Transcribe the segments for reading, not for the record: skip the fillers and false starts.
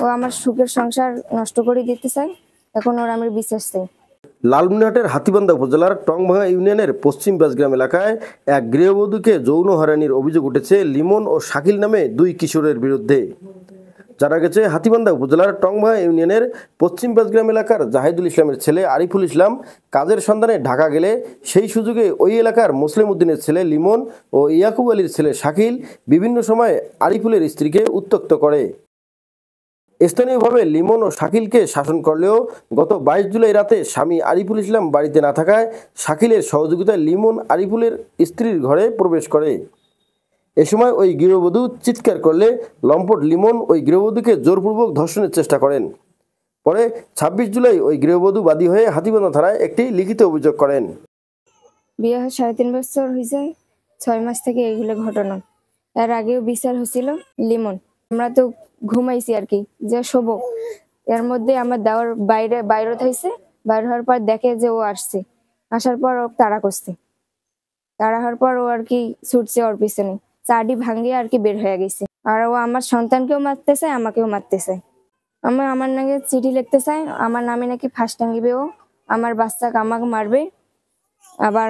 ও আমার সুখের সংসার নষ্ট করে দিতে চায়। এখন ওর আমি বিচার চাই। লালমনিরহাটের হাতীবান্ধা উপজেলার টংভাঙা ইউনিয়নের পশ্চিম বাসগ্রাম এলাকায় এক গৃহবধূকে যৌন হয়রানির অভিযোগ উঠেছে লিমন ও শাকিল নামে দুই কিশোরের বিরুদ্ধে। জানা গেছে, হাতীবান্ধা উপজেলার টংভাঙা ইউনিয়নের পশ্চিম বাসগ্রাম এলাকার জাহিদুল ইসলামের ছেলে আরিফুল ইসলাম কাজের সন্ধানে ঢাকা গেলে সেই সুযোগে ওই এলাকার মুসলিম উদ্দিনের ছেলে লিমন ও ইয়াকুব আলীর ছেলে শাকিল বিভিন্ন সময় আরিফুলের স্ত্রীকে উত্ত্যক্ত করে। স্থানীয়ভাবে লিমন ও শাকিলকে শাসন করলেও গত 22 জুলাই রাতে স্বামী আরিফুল ইসলাম বাড়িতে না থাকায় শাকিলের সহযোগিতায় লিমন আরিফুলের স্ত্রীর ঘরে প্রবেশ করে। এ সময় ওই গৃহবধূ চিৎকার করলে লম্পট লিমন ওই গৃহবধূকে জোরপূর্বক ধর্ষণের চেষ্টা করেন। পরে 26 জুলাই ওই গৃহবধূ বাদী হয়ে হাতীবান্ধা থানায় একটি লিখিত অভিযোগ করেন। বিয়ে 3.5 বছর হয়ে যায়, 6 মাস থেকে এইগুলো ঘটনা। এর আগেও বিচার হয়েছিল লিমন। আমরা তো ঘুমাইছি আর কি, যে শোবো, এর মধ্যে আমার দেওয়ার বাইরে হয়েছে। বাইরে হওয়ার পর দেখে যে ও আসছে, আসার পর ও তাড়া করছে। তাড়া হওয়ার পর ও আর কি ছুটছে ওর পিছনে, চাডি ভাঙিয়ে আর কি বের হয়ে গেছে। আর ও আমার সন্তানকেও মারতে চায়, আমাকেও মারতে চায়। আমার নাকি চিঠি লিখতে চায়, আমার নামে নাকি ফাঁস টাঙ্গিবে, ও আমার বাচ্চাকে আমাকে মারবে। আবার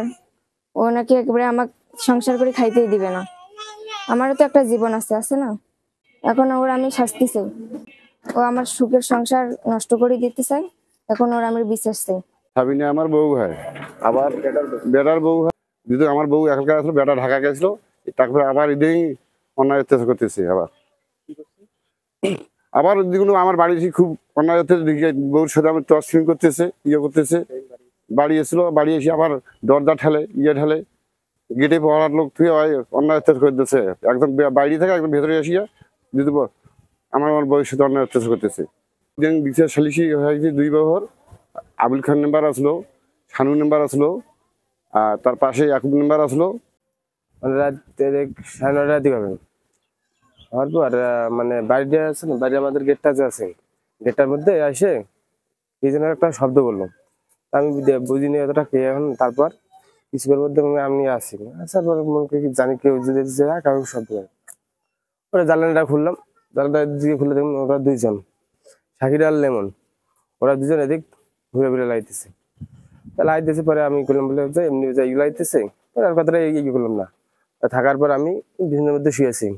ও নাকি একেবারে আমাকে সংসার করে খাইতেই দিবে না। আমারও তো একটা জীবন আছে না। এখন ওর আমি শাস্তি চাই। ও আমার সুখের সংসার নষ্ট করে দিতে চায়। এখন ওর আমি বিচার চাই। সাবিনা আমার বউ হয়, আবার বেটার বউ হয়। যদি আমার বউ এখানকার আসলো, বেটা ঢাকা গেছিল, তারপরে আবার ঈদেই অন্যায় অত্যাচার করতেছে। আবার যেগুলো আমার বাড়ি খুব অন্যায় অত্যাচার বউর সাথে আমার তসফিং করতেছে, করতেছে। বাড়ি এসেছিল, বাড়ি এসে আবার দরজা ঠেলে ঠেলে গেটে পড়ার লোক থেকে অন্যায় অত্যাচার করতেছে। একদম বাইরে থেকে একদম ভেতরে আসিয়া যদি আমার বউয়ের সাথে অন্যায় অত্যাচার করতেছে। বিচার সালিশি হয়েছে 2 বছর। আবুল খান মেম্বার আসলো, শানু মেম্বার আসলো, আর তার পাশে ইয়াকুব মেম্বার আসলো। রাত 9:30 দিকে হবে। হওয়ার পর মানে বাড়িতে আছে না, বাড়ি আমাদের গেটটা যে আছে, গেটটার মধ্যে এসে কি যেন একটা শব্দ বললো। আমি বুঝিনি এতটা কে। এখন তারপর কিছুক্ষণের মধ্যে আমি আসি, আসার পর জানি কেউ যদি কারো শব্দ করে। ওরা জানালাটা খুললাম, জানালাটা দিকে খুলে দেখুন ওরা 2 জন, শাকিল আর লেমন। ওরা 2 জন এদিক ঘুরে লাইতেছে। পরে আমি করলাম বলে এমনি লাইতেছে, আর কথাটা এগিয়ে করলাম না। থাকার পর আমি বিভিন্ন মধ্যে শুয়েছি।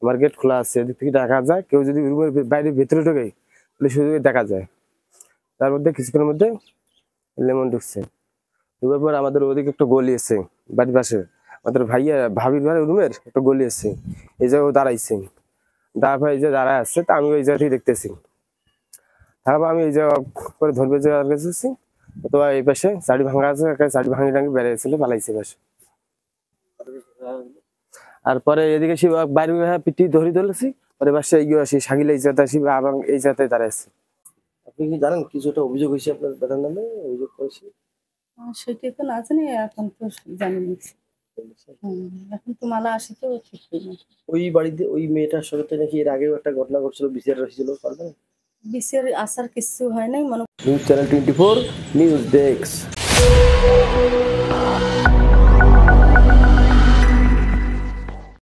আমার গেট খোলা আছে, এদিক থেকে দেখা যায়। কেউ যদি রুমের বাইরে ভেতরে ঢোকে তাহলে সুযোগে দেখা যায়। তার মধ্যে কিছুক্ষণের মধ্যে লেমন ঢুকছে। ঢুকার পর আমাদের ওদিকে একটা গলি আছে বাড়ির পাশে, আমাদের ভাবির রুমের একটা গলি আছে। এই জায়গায় দাঁড়াইছে, তারপর এই যে দাঁড়ায় আসছে, তা আমি ওই জায়গাতেই দেখতেছি। তারপর আমি এই জায়গা করে ধরবে জায়গার কাছে, তো এই পাশে চাড়ি ভাঙা আছে, চাড়ি ভাঙি টাঙি বেড়েছিল, পালাইছে পাশে। আর পরে এদিকে সে বাইরে পিটি ধরেছি। পরে পাশে আসি শাকিল এই জায়গাতে আসি, এবং এই জায়গাতে দাঁড়াইছে। আপনি কি জানেন কিছু একটা অভিযোগ হয়েছে আপনার বেটার নামে? অভিযোগ করেছি সেটা তো না জানি, এখন তো জানি না। এখন তো মালা আসে তো ঠিক না। ওই বাড়িতে ওই মেয়েটার সাথে নাকি এর আগেও একটা ঘটনা ঘটছিল, বিচার হয়েছিল, পারবেন? বিচার আসার কিছু হয় নাই মনে। News channel 24 news desk.